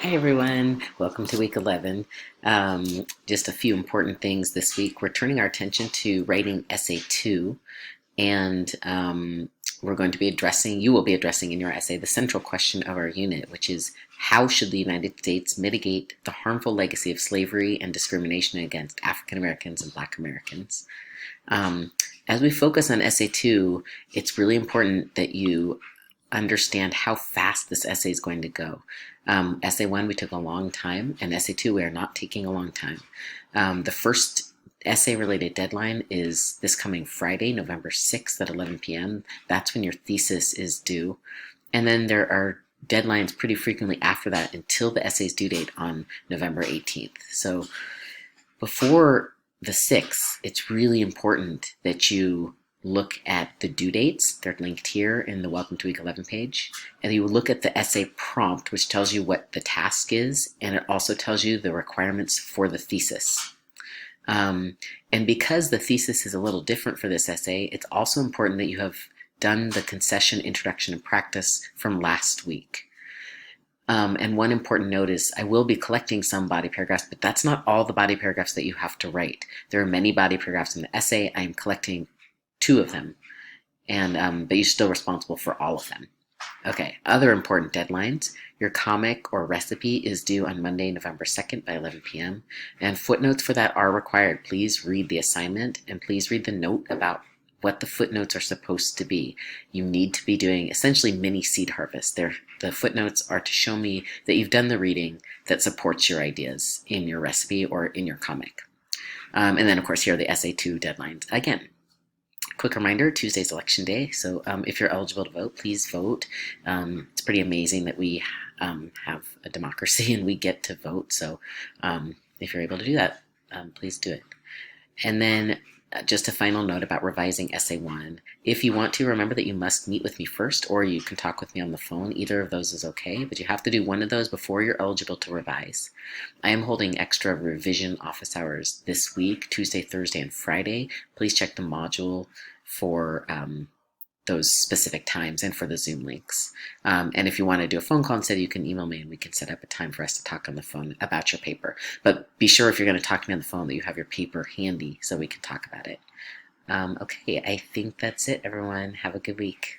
Hi everyone, welcome to week 11. Just a few important things this week. We're turning our attention to writing essay 2, and we're going to be you will be addressing in your essay the central question of our unit, which is how should the United States mitigate the harmful legacy of slavery and discrimination against African Americans and Black Americans? As we focus on essay 2, it's really important that you understand how fast this essay is going to go. Essay 1, we took a long time, and essay 2, we are not taking a long time. The first essay-related deadline is this coming Friday, November 6th at 11 p.m. That's when your thesis is due. And then there are deadlines pretty frequently after that until the essay's due date on November 18th. So before the 6th, it's really important that you look at the due dates. They're linked here in the Welcome to Week 11 page. And you look at the essay prompt, which tells you what the task is, and it also tells you the requirements for the thesis. And because the thesis is a little different for this essay, it's also important that you have done the concession, introduction, and practice from last week. And one important note is I will be collecting some body paragraphs, but that's not all the body paragraphs that you have to write. There are many body paragraphs in the essay. I am collecting 2 of them, and but you're still responsible for all of them. Okay, other important deadlines. Your comic or recipe is due on Monday, November 2nd by 11 p.m. And footnotes for that are required. Please read the assignment and please read the note about what the footnotes are supposed to be. You need to be doing essentially mini seed harvest. The footnotes are to show me that you've done the reading that supports your ideas in your recipe or in your comic. And then, of course, here are the essay 2 deadlines. Again, quick reminder, Tuesday's election day, so if you're eligible to vote, please vote. It's pretty amazing that we have a democracy and we get to vote, so if you're able to do that, please do it. And then just a final note about revising essay 1. If you want to, remember that you must meet with me first, or you can talk with me on the phone. Either of those is okay, but you have to do one of those before you're eligible to revise. I am holding extra revision office hours this week, Tuesday, Thursday, and Friday. Please check the module for those specific times and for the Zoom links. And if you want to do a phone call instead, you can email me and we can set up a time for us to talk on the phone about your paper. But be sure if you're going to talk to me on the phone that you have your paper handy so we can talk about it. Okay, I think that's it, everyone. Have a good week.